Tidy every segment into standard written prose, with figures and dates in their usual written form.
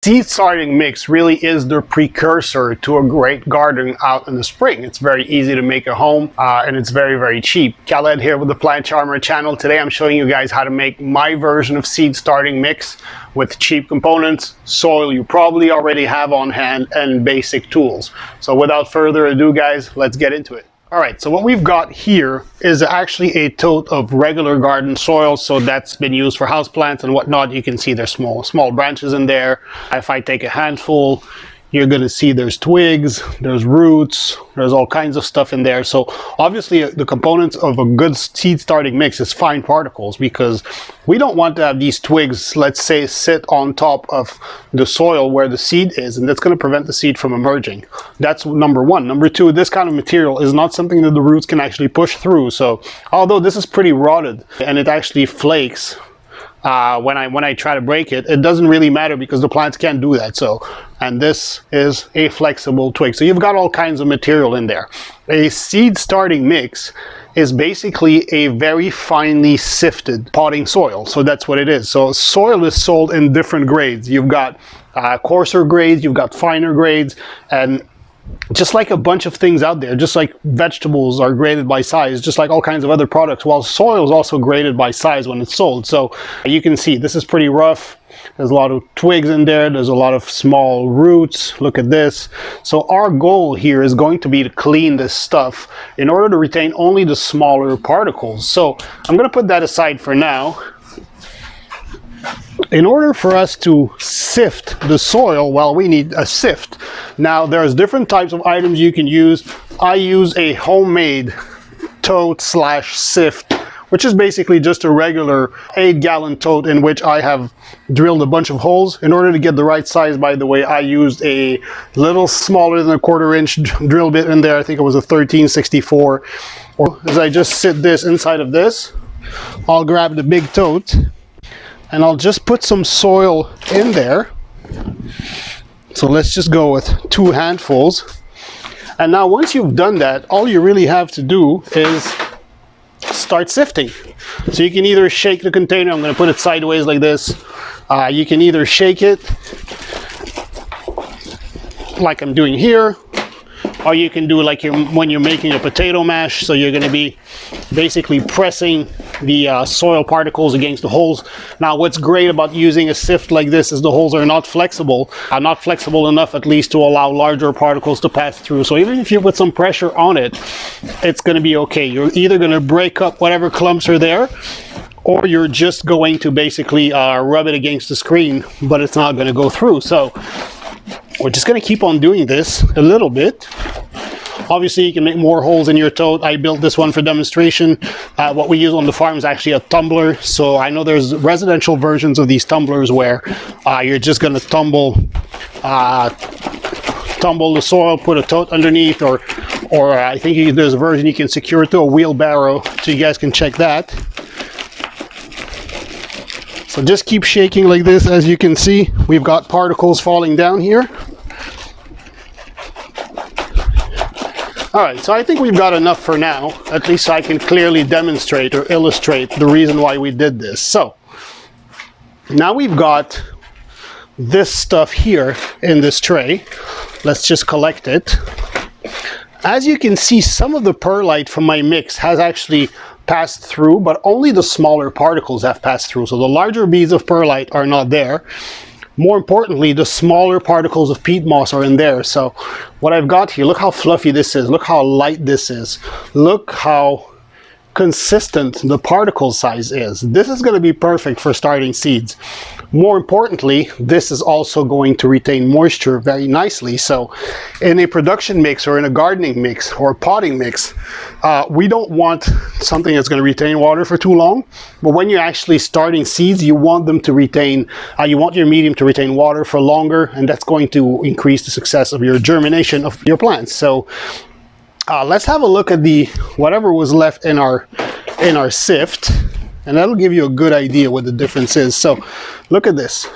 seed starting mix really is the precursor to a great garden out in the spring. It's very easy to make at home and it's very, very cheap. Khaled here with the ThePlantCharmer channel. Today I'm showing you guys how to make my version of seed starting mix with cheap components, soil you probably already have on hand, and basic tools. So without further ado guys, let's get into it. Alright, so what we've got here is actually a tote of regular garden soil, so that's been used for houseplants and whatnot. You can see there's small branches in there. If I take a handful, you're going to see there's twigs, there's roots, there's all kinds of stuff in there. So obviously the components of a good seed starting mix is fine particles, because we don't want to have these twigs, let's say, sit on top of the soil where the seed is, and that's going to prevent the seed from emerging. That's number one. Number two, this kind of material is not something that the roots can actually push through. So although this is pretty rotted and it actually flakes when I try to break it, it doesn't really matter because the plants can't do that. So, and this is a flexible twig. So you've got all kinds of material in there. A seed starting mix is basically a very finely sifted potting soil. So that's what it is. So soil is sold in different grades. You've got coarser grades, you've got finer grades, and just like a bunch of things out there, just like vegetables are graded by size, just like all kinds of other products, while soil is also graded by size when it's sold. So you can see this is pretty rough. There's a lot of twigs in there. There's a lot of small roots. Look at this. So our goal here is going to be to clean this stuff in order to retain only the smaller particles. So I'm going to put that aside for now. In order for us to sift the soil, well, we need a sift. Now, there's different types of items you can use. I use a homemade tote slash sift, which is basically just a regular 8-gallon tote in which I have drilled a bunch of holes. In order to get the right size, by the way, I used a little smaller than a 1/4 inch drill bit in there. I think it was a 1364. As I just sit this inside of this, I'll grab the big tote and I'll just put some soil in there. So let's just go with 2 handfuls. And now once you've done that, all you really have to do is start sifting. So you can either shake the container. I'm going to put it sideways like this. You can either shake it like I'm doing here, or you can do like when you're making a potato mash. So you're going to be basically pressing the soil particles against the holes. Now what's great about using a sift like this is the holes are not flexible enough at least to allow larger particles to pass through. So even if you put some pressure on it, it's going to be okay. You're either going to break up whatever clumps are there, or you're just going to basically rub it against the screen, but it's not going to go through. So we're just going to keep on doing this a little bit. Obviously, you can make more holes in your tote. I built this one for demonstration. What we use on the farm is actually a tumbler. So I know there's residential versions of these tumblers where you're just going to tumble the soil, put a tote underneath, or I think there's a version you can secure it to a wheelbarrow. So you guys can check that. So just keep shaking like this. As you can see, we've got particles falling down here. Alright, so I think we've got enough for now, at least so I can clearly demonstrate or illustrate the reason why we did this. So, now we've got this stuff here in this tray. Let's just collect it. As you can see, some of the perlite from my mix has actually passed through, but only the smaller particles have passed through. So the larger beads of perlite are not there. More importantly, the smaller particles of peat moss are in there. So what I've got here, look how fluffy this is. Look how light this is. Look how consistent the particle size is. This is going to be perfect for starting seeds. More importantly, this is also going to retain moisture very nicely. So in a production mix or in a gardening mix or a potting mix, we don't want something that's going to retain water for too long. But when you're actually starting seeds, you want them to retain, you want your medium to retain water for longer, and that's going to increase the success of your germination of your plants. So let's have a look at the whatever was left in our sift, and that'll give you a good idea what the difference is. So look at this.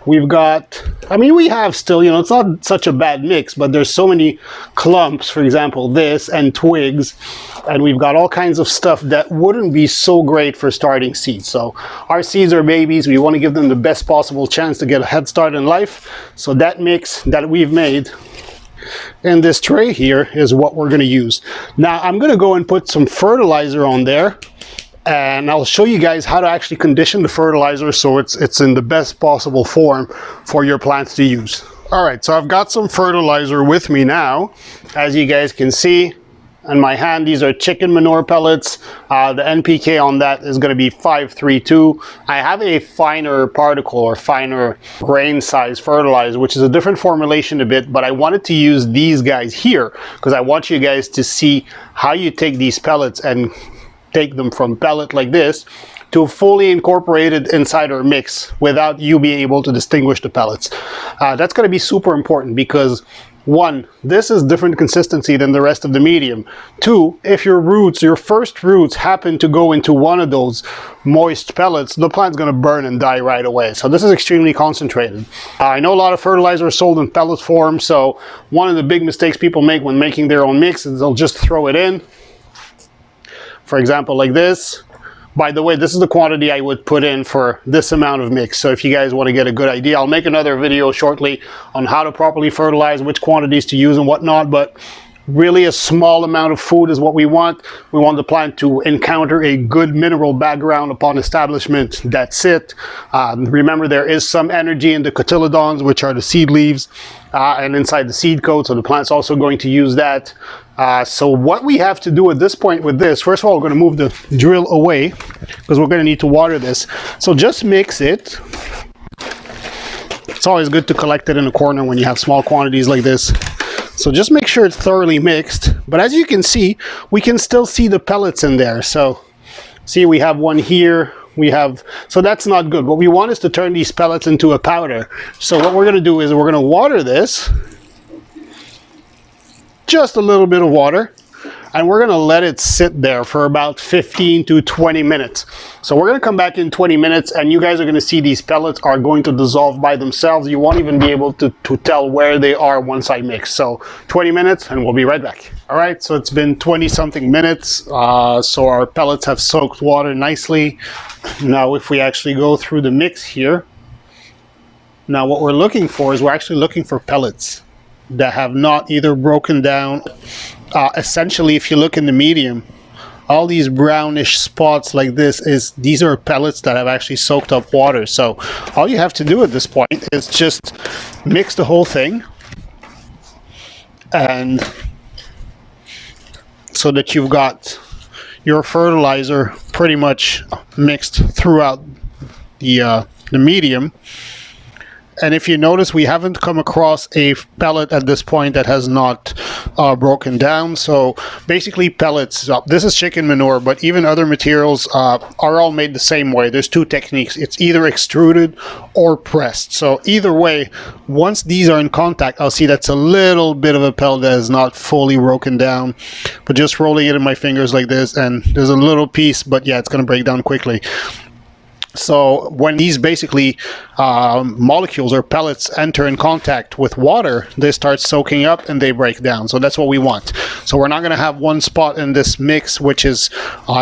We've got, I mean, we have still, you know, it's not such a bad mix, but there's so many clumps, for example, this and twigs, and we've got all kinds of stuff that wouldn't be so great for starting seeds. So our seeds are babies. We want to give them the best possible chance to get a head start in life. So that mix that we've made in this tray here is what we're going to use. Now I'm going to go and put some fertilizer on there, and I'll show you guys how to actually condition the fertilizer so it's in the best possible form for your plants to use. All right, so I've got some fertilizer with me now. As you guys can see in my hand, these are chicken manure pellets. The NPK on that is going to be 532. I have a finer particle or finer grain size fertilizer, which is a different formulation a bit, but I wanted to use these guys here because I want you guys to see how you take these pellets and take them from pellet like this to fully incorporated inside our mix without you being able to distinguish the pellets. That's going to be super important because, one, this is different consistency than the rest of the medium. Two, if your roots, your first roots happen to go into one of those moist pellets, the plant's going to burn and die right away. So this is extremely concentrated. I know a lot of fertilizer is sold in pellet form, so one of the big mistakes people make when making their own mix is they'll just throw it in. For example, like this. By the way, this is the quantity I would put in for this amount of mix. So if you guys want to get a good idea, I'll make another video shortly on how to properly fertilize, which quantities to use and whatnot, but really a small amount of food is what we want. We want the plant to encounter a good mineral background upon establishment. That's it. Remember, there is some energy in the cotyledons, which are the seed leaves, and inside the seed coat, so the plant's also going to use that. So what we have to do at this point with this, first of all, we're going to move the drill away because we're going to need to water this. So just mix it. It's always good to collect it in a corner when you have small quantities like this. So just make sure it's thoroughly mixed. But as you can see, we can still see the pellets in there. So see, we have one here. We have, so that's not good. What we want is to turn these pellets into a powder. So what we're going to do is we're going to water this. Just a little bit of water, and we're going to let it sit there for about 15 to 20 minutes. So we're going to come back in 20 minutes, and you guys are going to see these pellets are going to dissolve by themselves. You won't even be able to tell where they are once I mix. So 20 minutes, and we'll be right back. All right, so it's been 20 something minutes. So our pellets have soaked water nicely. Now if we actually go through the mix here, now what we're looking for is we're actually looking for pellets that have not either broken down. Essentially, if you look in the medium, all these brownish spots like this, these are pellets that have actually soaked up water. So all you have to do at this point is just mix the whole thing, and so that you've got your fertilizer pretty much mixed throughout the medium. And if you notice, we haven't come across a pellet at this point that has not broken down. So basically pellets, this is chicken manure, but even other materials are all made the same way. There's two techniques. It's either extruded or pressed. So either way, once these are in contact, I'll see that's a little bit of a pellet that is not fully broken down. But just rolling it in my fingers like this, and there's a little piece, but yeah, it's going to break down quickly. So when these basically molecules or pellets enter in contact with water, they start soaking up and they break down. So that's what we want. So we're not going to have one spot in this mix which is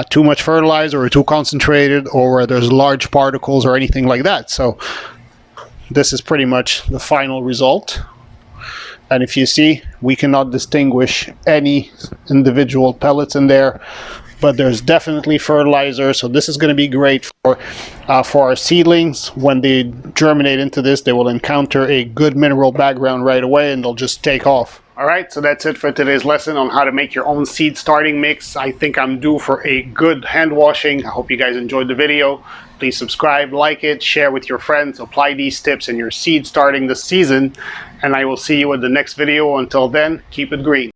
too much fertilizer or too concentrated, or where there's large particles or anything like that. So this is pretty much the final result. And if you see, we cannot distinguish any individual pellets in there, but there's definitely fertilizer. So this is going to be great for our seedlings. When they germinate into this, they will encounter a good mineral background right away, and they'll just take off. All right, so that's it for today's lesson on how to make your own seed starting mix. I think I'm due for a good hand washing. I hope you guys enjoyed the video. Please subscribe, like it, share with your friends, apply these tips in your seed starting this season, and I will see you in the next video. Until then, keep it green.